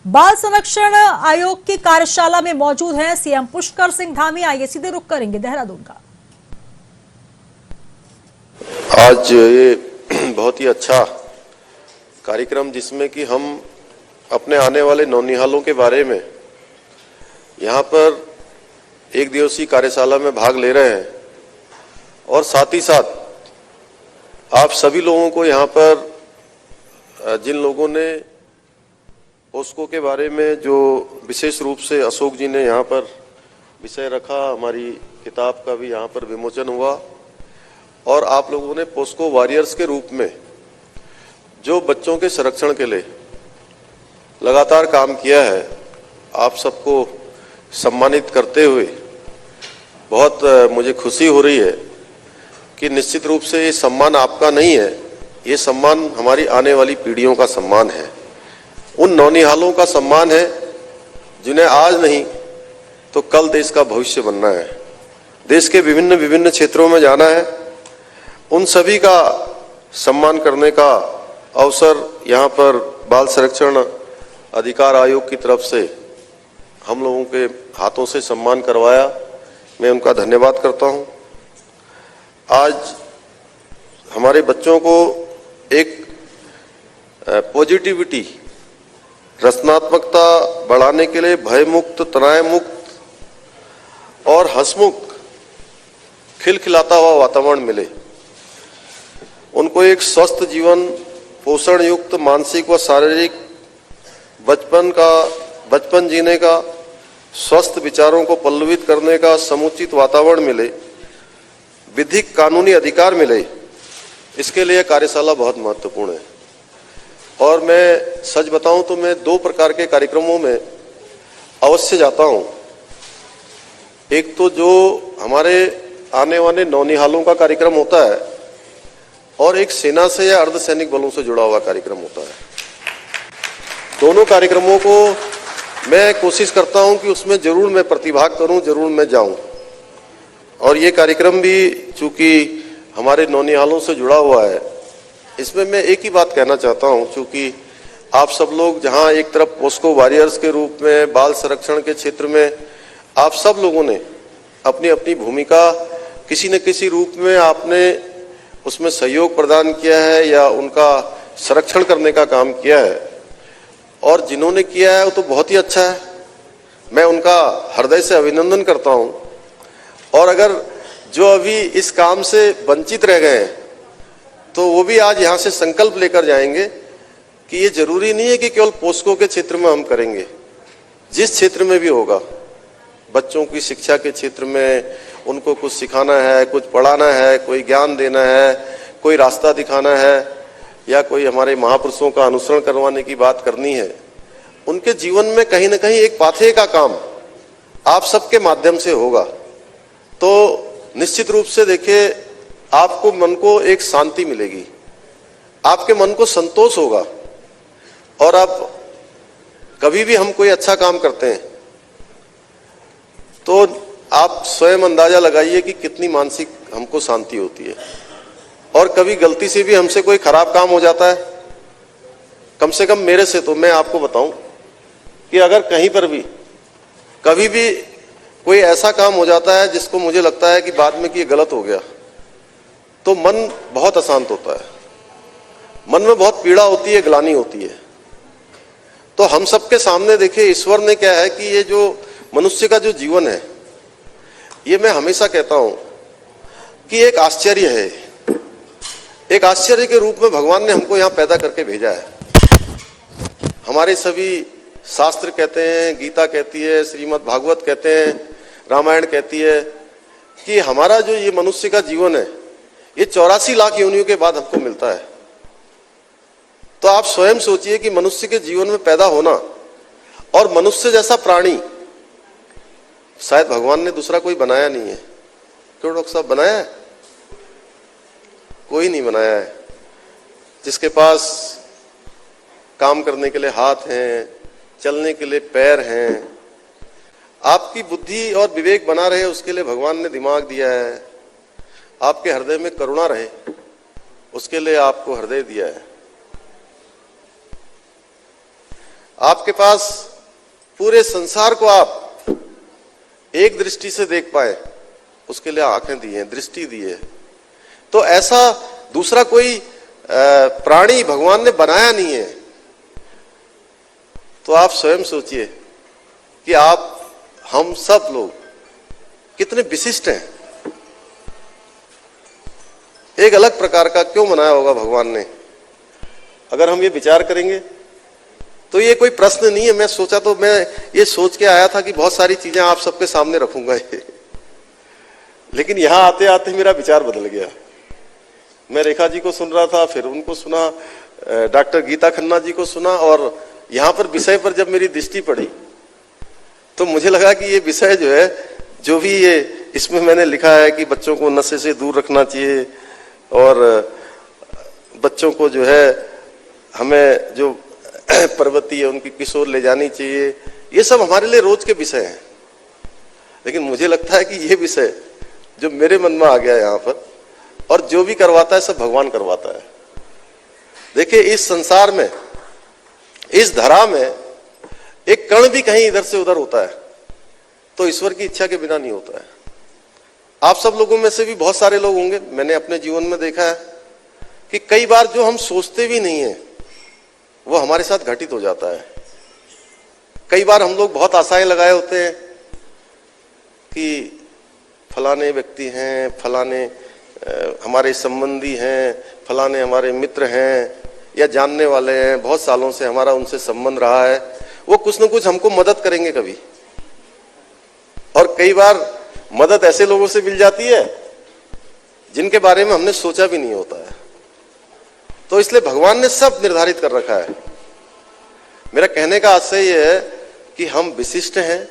बाल संरक्षण आयोग की कार्यशाला में मौजूद हैं सीएम पुष्कर सिंह धामी। आइए सीधे रुख करेंगे देहरादून का। आज ये बहुत ही अच्छा कार्यक्रम जिसमें कि हम अपने आने वाले नौनिहालों के बारे में यहाँ पर एक दिवसीय कार्यशाला में भाग ले रहे हैं और साथ ही साथ आप सभी लोगों को यहाँ पर जिन लोगों ने पोस्को के बारे में जो विशेष रूप से अशोक जी ने यहाँ पर विषय रखा, हमारी किताब का भी यहाँ पर विमोचन हुआ और आप लोगों ने पोस्को वॉरियर्स के रूप में जो बच्चों के संरक्षण के लिए लगातार काम किया है, आप सबको सम्मानित करते हुए बहुत मुझे खुशी हो रही है कि निश्चित रूप से ये सम्मान आपका नहीं है, ये सम्मान हमारी आने वाली पीढ़ियों का सम्मान है, उन नौनिहालों का सम्मान है जिन्हें आज नहीं तो कल देश का भविष्य बनना है, देश के विभिन्न विभिन्न क्षेत्रों में जाना है। उन सभी का सम्मान करने का अवसर यहाँ पर बाल संरक्षण अधिकार आयोग की तरफ से हम लोगों के हाथों से सम्मान करवाया, मैं उनका धन्यवाद करता हूँ। आज हमारे बच्चों को एक पॉजिटिविटी, रचनात्मकता बढ़ाने के लिए भयमुक्त, तनाव और हंसमुख, खिलखिलाता हुआ वातावरण मिले, उनको एक स्वस्थ जीवन, पोषण युक्त मानसिक व शारीरिक बचपन जीने का, स्वस्थ विचारों को पल्लवित करने का समुचित वातावरण मिले, विधिक कानूनी अधिकार मिले, इसके लिए कार्यशाला बहुत महत्वपूर्ण है। और मैं सच बताऊं तो मैं दो प्रकार के कार्यक्रमों में अवश्य जाता हूं। एक तो जो हमारे आने वाले नौनिहालों का कार्यक्रम होता है और एक सेना से या अर्धसैनिक बलों से जुड़ा हुआ कार्यक्रम होता है। दोनों कार्यक्रमों को मैं कोशिश करता हूं कि उसमें जरूर मैं प्रतिभाग करूं, जरूर मैं जाऊं। और ये कार्यक्रम भी चूंकि हमारे नौनिहालों से जुड़ा हुआ है, इसमें मैं एक ही बात कहना चाहता हूं, चूंकि आप सब लोग जहां एक तरफ पोस्को वॉरियर्स के रूप में बाल संरक्षण के क्षेत्र में आप सब लोगों ने अपनी अपनी भूमिका किसी न किसी रूप में आपने उसमें सहयोग प्रदान किया है या उनका संरक्षण करने का काम किया है, और जिन्होंने किया है वो तो बहुत ही अच्छा है, मैं उनका हृदय से अभिनंदन करता हूं। और अगर जो अभी इस काम से वंचित रह गए हैं तो वो भी आज यहाँ से संकल्प लेकर जाएंगे कि ये जरूरी नहीं है कि केवल पोस्को के क्षेत्र में हम करेंगे, जिस क्षेत्र में भी होगा, बच्चों की शिक्षा के क्षेत्र में उनको कुछ सिखाना है, कुछ पढ़ाना है, कोई ज्ञान देना है, कोई रास्ता दिखाना है या कोई हमारे महापुरुषों का अनुसरण करवाने की बात करनी है, उनके जीवन में कहीं ना कहीं एक पाथेय का काम आप सबके माध्यम से होगा। तो निश्चित रूप से देखिए, आपको मन को एक शांति मिलेगी, आपके मन को संतोष होगा। और अब कभी भी हम कोई अच्छा काम करते हैं तो आप स्वयं अंदाजा लगाइए कि कितनी मानसिक हमको शांति होती है। और कभी गलती से भी हमसे कोई खराब काम हो जाता है, कम से कम मेरे से तो मैं आपको बताऊं कि अगर कहीं पर भी कभी भी कोई ऐसा काम हो जाता है जिसको मुझे लगता है कि बाद में कि ये गलत हो गया, तो मन बहुत अशांत होता है, मन में बहुत पीड़ा होती है, ग्लानि होती है। तो हम सबके सामने देखिए, ईश्वर ने क्या है कि ये जो मनुष्य का जो जीवन है, ये मैं हमेशा कहता हूं कि एक आश्चर्य है, एक आश्चर्य के रूप में भगवान ने हमको यहां पैदा करके भेजा है। हमारे सभी शास्त्र कहते हैं, गीता कहती है, श्रीमद् भागवत कहते हैं, रामायण कहती है कि हमारा जो ये मनुष्य का जीवन है, ये 84 लाख योनियों के बाद हमको मिलता है। तो आप स्वयं सोचिए कि मनुष्य के जीवन में पैदा होना, और मनुष्य जैसा प्राणी शायद भगवान ने दूसरा कोई बनाया नहीं है। क्यों डॉक्टर साहब, बनाया है? कोई नहीं बनाया है। जिसके पास काम करने के लिए हाथ हैं, चलने के लिए पैर हैं, आपकी बुद्धि और विवेक बना रहे उसके लिए भगवान ने दिमाग दिया है, आपके हृदय में करुणा रहे उसके लिए आपको हृदय दिया है। आपके पास पूरे संसार को आप एक दृष्टि से देख पाए, उसके लिए आंखें दी हैं, दृष्टि दी है। तो ऐसा दूसरा कोई प्राणी भगवान ने बनाया नहीं है। तो आप स्वयं सोचिए कि हम सब लोग कितने विशिष्ट हैं। एक अलग प्रकार का क्यों बनाया होगा भगवान ने? अगर हम ये विचार करेंगे तो ये कोई प्रश्न नहीं है। मैं सोचा तो मैं ये सोच के आया था कि बहुत सारी चीजें आप सबके सामने रखूंगा लेकिन यहां आते आते मेरा विचार बदल गया। मैं रेखा जी को सुन रहा था, फिर उनको सुना, डॉक्टर गीता खन्ना जी को सुना, और यहां पर विषय पर जब मेरी दृष्टि पड़ी तो मुझे लगा कि ये विषय जो है, जो भी ये इसमें मैंने लिखा है कि बच्चों को नशे से दूर रखना चाहिए और बच्चों को जो है हमें जो प्रवृत्ति है उनकी किशोर ले जानी चाहिए, ये सब हमारे लिए रोज के विषय हैं। लेकिन मुझे लगता है कि ये विषय जो मेरे मन में आ गया यहाँ पर, और जो भी करवाता है सब भगवान करवाता है। देखिए, इस संसार में, इस धरा में एक कण भी कहीं इधर से उधर होता है तो ईश्वर की इच्छा के बिना नहीं होता है। आप सब लोगों में से भी बहुत सारे लोग होंगे, मैंने अपने जीवन में देखा है कि कई बार जो हम सोचते भी नहीं है वो हमारे साथ घटित हो जाता है। कई बार हम लोग बहुत आशाएं लगाए होते हैं कि फलाने व्यक्ति हैं, फलाने हमारे संबंधी हैं, फलाने हमारे मित्र हैं या जानने वाले हैं, बहुत सालों से हमारा उनसे संबंध रहा है, वो कुछ न कुछ हमको मदद करेंगे कभी। और कई बार मदद ऐसे लोगों से मिल जाती है जिनके बारे में हमने सोचा भी नहीं होता है। तो इसलिए भगवान ने सब निर्धारित कर रखा है। मेरा कहने का आशय यह है कि हम विशिष्ट हैं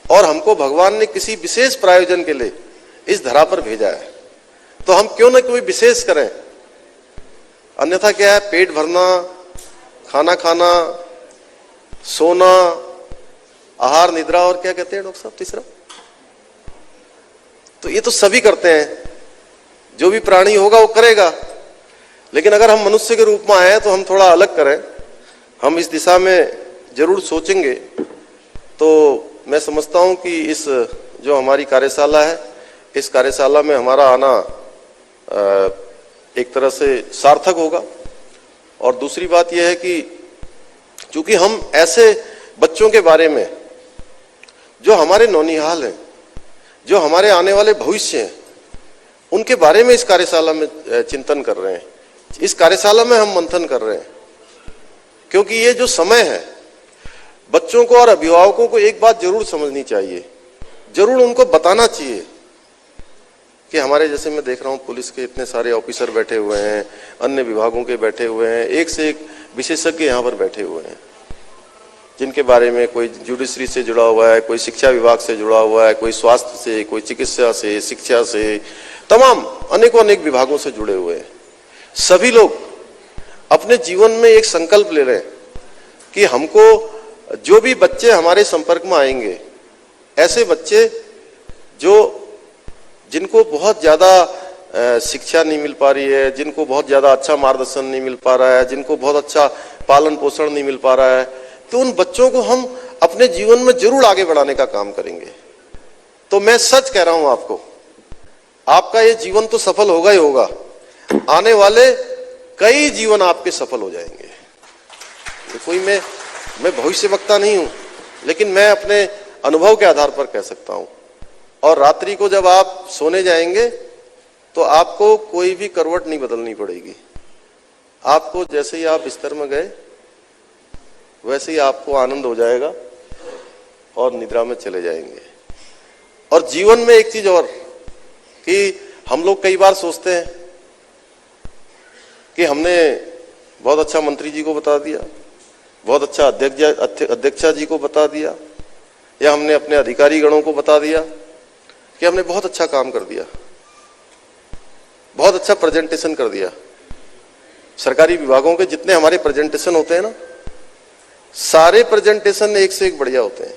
और हमको भगवान ने किसी विशेष प्रयोजन के लिए इस धरा पर भेजा है। तो हम क्यों ना कोई विशेष करें। अन्यथा क्या है, पेट भरना, खाना खाना, सोना, आहार निद्रा, और क्या कहते हैं डॉक्टर साहब तीसरा, तो ये तो सभी करते हैं, जो भी प्राणी होगा वो करेगा। लेकिन अगर हम मनुष्य के रूप में आए तो हम थोड़ा अलग करें, हम इस दिशा में जरूर सोचेंगे। तो मैं समझता हूं कि इस जो हमारी कार्यशाला है, इस कार्यशाला में हमारा आना एक तरह से सार्थक होगा। और दूसरी बात यह है कि चूंकि हम ऐसे बच्चों के बारे में जो हमारे नौनिहाल हैं, जो हमारे आने वाले भविष्य हैं, उनके बारे में इस कार्यशाला में चिंतन कर रहे हैं, इस कार्यशाला में हम मंथन कर रहे हैं। क्योंकि ये जो समय है, बच्चों को और अभिभावकों को एक बात जरूर समझनी चाहिए, जरूर उनको बताना चाहिए कि हमारे जैसे मैं देख रहा हूं पुलिस के इतने सारे ऑफिसर बैठे हुए हैं, अन्य विभागों के बैठे हुए हैं, एक से एक विशेषज्ञ यहाँ पर बैठे हुए हैं, जिनके बारे में कोई जुडिशरी से जुड़ा हुआ है, कोई शिक्षा विभाग से जुड़ा हुआ है, कोई स्वास्थ्य से, कोई चिकित्सा से, शिक्षा से, तमाम अनेकों अनेक विभागों से जुड़े हुए हैं। सभी लोग अपने जीवन में एक संकल्प ले रहे हैं कि हमको जो भी बच्चे हमारे संपर्क में आएंगे, ऐसे बच्चे जिनको बहुत ज्यादा शिक्षा नहीं मिल पा रही है, जिनको बहुत ज्यादा अच्छा मार्गदर्शन नहीं मिल पा रहा है, जिनको बहुत अच्छा पालन पोषण नहीं मिल पा रहा है, तो उन बच्चों को हम अपने जीवन में जरूर आगे बढ़ाने का काम करेंगे। तो मैं सच कह रहा हूं आपको, आपका ये जीवन तो सफल होगा ही होगा, आने वाले कई जीवन आपके सफल हो जाएंगे। कोई मैं भविष्यवक्ता नहीं हूं, लेकिन मैं अपने अनुभव के आधार पर कह सकता हूं। और रात्रि को जब आप सोने जाएंगे तो आपको कोई भी करवट नहीं बदलनी पड़ेगी। आपको जैसे ही आप बिस्तर में गए वैसे ही आपको आनंद हो जाएगा और निद्रा में चले जाएंगे। और जीवन में एक चीज और कि हम लोग कई बार सोचते हैं कि हमने बहुत अच्छा मंत्री जी को बता दिया, बहुत अच्छा अध्यक्षा जी को बता दिया, या हमने अपने अधिकारी गणों को बता दिया कि हमने बहुत अच्छा काम कर दिया, बहुत अच्छा प्रेजेंटेशन कर दिया। सरकारी विभागों के जितने हमारे प्रेजेंटेशन होते हैं ना, सारे प्रेजेंटेशन एक से एक बढ़िया होते हैं,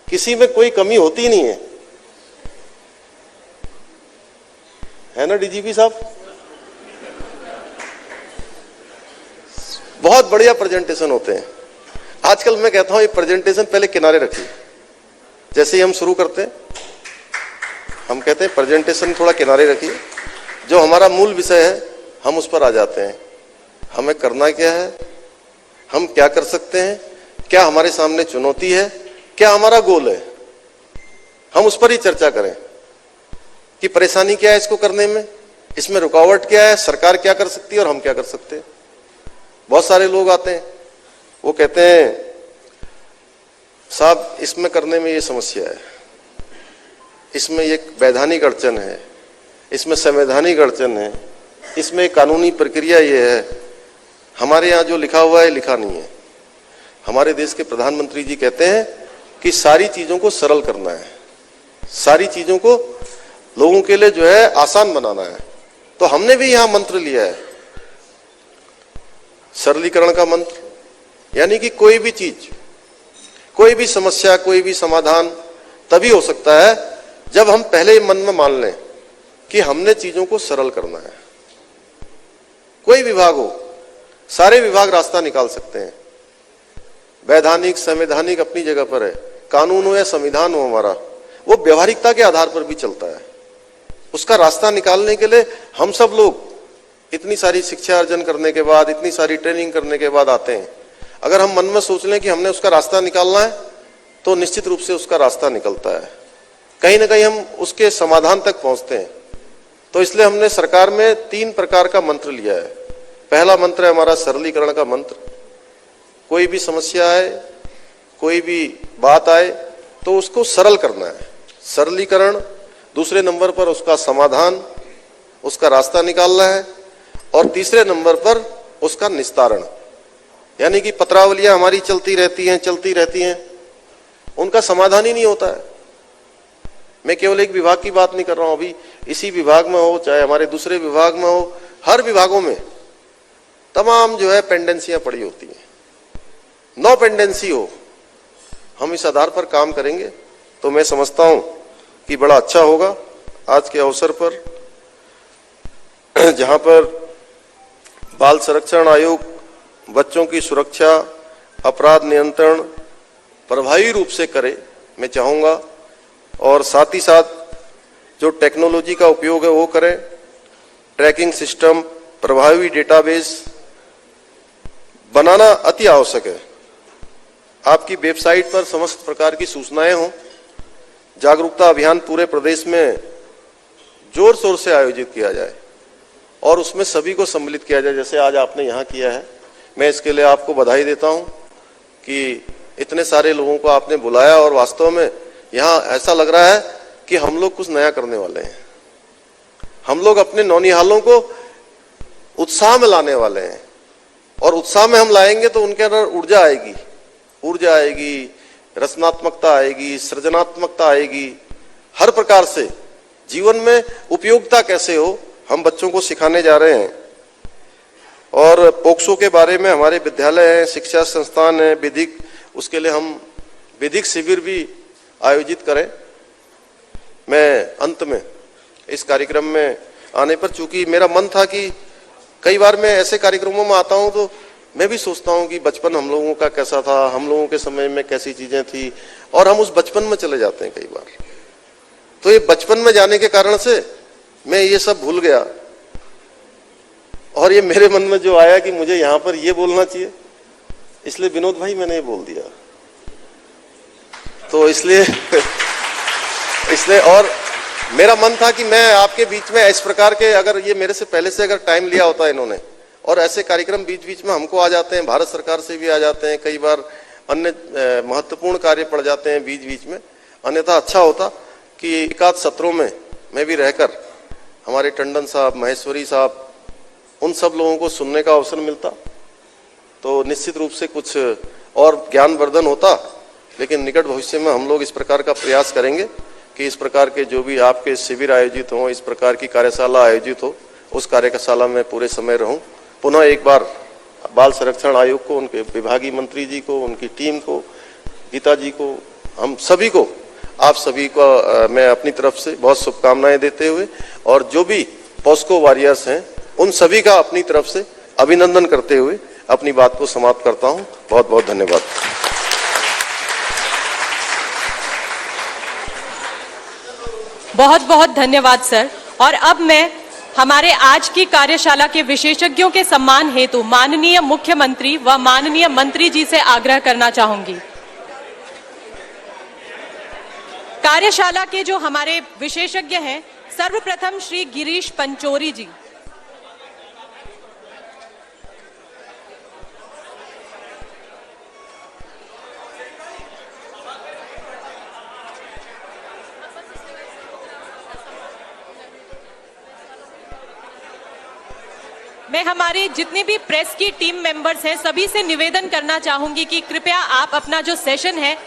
किसी में कोई कमी होती नहीं है ना डीजीपी साहब? बहुत बढ़िया प्रेजेंटेशन होते हैं। आजकल मैं कहता हूं ये प्रेजेंटेशन पहले किनारे रखिए। जैसे ही हम शुरू करते हैं हम कहते हैं प्रेजेंटेशन थोड़ा किनारे रखिए, जो हमारा मूल विषय है हम उस पर आ जाते हैं। हमें करना क्या है, हम क्या कर सकते हैं, क्या हमारे सामने चुनौती है, क्या हमारा गोल है, हम उस पर ही चर्चा करें कि परेशानी क्या है इसको करने में, इसमें रुकावट क्या है, सरकार क्या कर सकती है और हम क्या कर सकते हैं। बहुत सारे लोग आते हैं, वो कहते हैं साहब इसमें करने में ये समस्या है, इसमें एक वैधानिक अड़चन है, इसमें संवैधानिक अड़चन है, इसमें कानूनी प्रक्रिया ये है, हमारे यहाँ जो लिखा हुआ है लिखा नहीं है। हमारे देश के प्रधानमंत्री जी कहते हैं कि सारी चीजों को सरल करना है, सारी चीजों को लोगों के लिए जो है आसान बनाना है। तो हमने भी यहां मंत्र लिया है सरलीकरण का मंत्र, यानी कि कोई भी चीज, कोई भी समस्या, कोई भी समाधान तभी हो सकता है जब हम पहले मन में मान लें कि हमने चीजों को सरल करना है। कोई विभाग हो, सारे विभाग रास्ता निकाल सकते हैं। वैधानिक संवैधानिक अपनी जगह पर है, कानून हो या संविधान हो हमारा, वो व्यवहारिकता के आधार पर भी चलता है। उसका रास्ता निकालने के लिए हम सब लोग इतनी सारी शिक्षा अर्जन करने के बाद, इतनी सारी ट्रेनिंग करने के बाद आते हैं। अगर हम मन में सोच लें कि हमने उसका रास्ता निकालना है तो निश्चित रूप से उसका रास्ता निकलता है, कहीं ना कहीं हम उसके समाधान तक पहुंचते हैं। तो इसलिए हमने सरकार में 3 प्रकार का मंत्र लिया है। पहला मंत्र है हमारा सरलीकरण का मंत्र। कोई भी समस्या आए, कोई भी बात आए तो उसको सरल करना है, सरलीकरण। दूसरे नंबर पर उसका समाधान, उसका रास्ता निकालना है। और तीसरे नंबर पर उसका निस्तारण, यानी कि पत्रावलियां हमारी चलती रहती हैं, उनका समाधान ही नहीं होता है। मैं केवल एक विभाग की बात नहीं कर रहा हूं, अभी इसी विभाग में हो चाहे हमारे दूसरे विभाग में हो, हर विभागों में तमाम जो है पेंडेंसियां पड़ी होती हैं। नो पेंडेंसी हो, हम इस आधार पर काम करेंगे तो मैं समझता हूं कि बड़ा अच्छा होगा। आज के अवसर पर जहां पर बाल संरक्षण आयोग बच्चों की सुरक्षा, अपराध नियंत्रण प्रभावी रूप से करे, मैं चाहूंगा, और साथ ही साथ जो टेक्नोलॉजी का उपयोग है वो करें। ट्रैकिंग सिस्टम, प्रभावी डेटाबेस बनाना अति आवश्यक है। आपकी वेबसाइट पर समस्त प्रकार की सूचनाएं हों। जागरूकता अभियान पूरे प्रदेश में जोर शोर से आयोजित किया जाए और उसमें सभी को सम्मिलित किया जाए, जैसे आज आपने यहाँ किया है। मैं इसके लिए आपको बधाई देता हूँ कि इतने सारे लोगों को आपने बुलाया और वास्तव में यहाँ ऐसा लग रहा है कि हम लोग कुछ नया करने वाले हैं। हम लोग अपने नौनिहालों को उत्साह में लाने वाले हैं, और उत्साह में हम लाएंगे तो उनके अंदर ऊर्जा आएगी, रचनात्मकता आएगी, सृजनात्मकता आएगी। हर प्रकार से जीवन में उपयोगिता कैसे हो हम बच्चों को सिखाने जा रहे हैं। और पोक्सो के बारे में हमारे विद्यालय हैं, शिक्षा संस्थान है, विधिक, उसके लिए हम विधिक शिविर भी आयोजित करें। मैं अंत में इस कार्यक्रम में आने पर, चूंकि मेरा मन था कि कई बार मैं ऐसे कार्यक्रमों में आता हूं तो मैं भी सोचता हूं कि बचपन हम लोगों का कैसा था, हम लोगों के समय में कैसी चीजें थी, और हम उस बचपन में चले जाते हैं कई बार। तो ये बचपन में जाने के कारण से मैं ये सब भूल गया, और ये मेरे मन में जो आया कि मुझे यहां पर ये बोलना चाहिए, इसलिए विनोद भाई मैंने ये बोल दिया। तो इसलिए और मेरा मन था कि मैं आपके बीच में इस प्रकार के, अगर ये मेरे से पहले से अगर टाइम लिया होता इन्होंने, और ऐसे कार्यक्रम बीच बीच में हमको आ जाते हैं, भारत सरकार से भी आ जाते हैं, कई बार अन्य महत्वपूर्ण कार्य पड़ जाते हैं बीच बीच में। अन्यथा अच्छा होता कि एकाध सत्रों में मैं भी रहकर हमारे टंडन साहब, महेश्वरी साहब, उन सब लोगों को सुनने का अवसर मिलता तो निश्चित रूप से कुछ और ज्ञानवर्धन होता। लेकिन निकट भविष्य में हम लोग इस प्रकार का प्रयास करेंगे कि इस प्रकार के जो भी आपके शिविर आयोजित हों, इस प्रकार की कार्यशाला आयोजित हो, उस कार्यशाला में पूरे समय रहूं। पुनः एक बार बाल संरक्षण आयोग को, उनके विभागीय मंत्री जी को, उनकी टीम को, गीता जी को, हम सभी को, आप सभी को मैं अपनी तरफ से बहुत शुभकामनाएं देते हुए, और जो भी पॉस्को वॉरियर्स हैं उन सभी का अपनी तरफ से अभिनंदन करते हुए अपनी बात को समाप्त करता हूं। बहुत बहुत धन्यवाद। बहुत बहुत धन्यवाद सर। और अब मैं हमारे आज की कार्यशाला के विशेषज्ञों के सम्मान हेतु माननीय मुख्यमंत्री व माननीय मंत्री जी से आग्रह करना चाहूंगी। कार्यशाला के जो हमारे विशेषज्ञ हैं, सर्वप्रथम श्री गिरीश पंचोरी जी। मैं हमारी जितनी भी प्रेस की टीम मेंबर्स हैं सभी से निवेदन करना चाहूंगी कि कृपया आप अपना जो सेशन है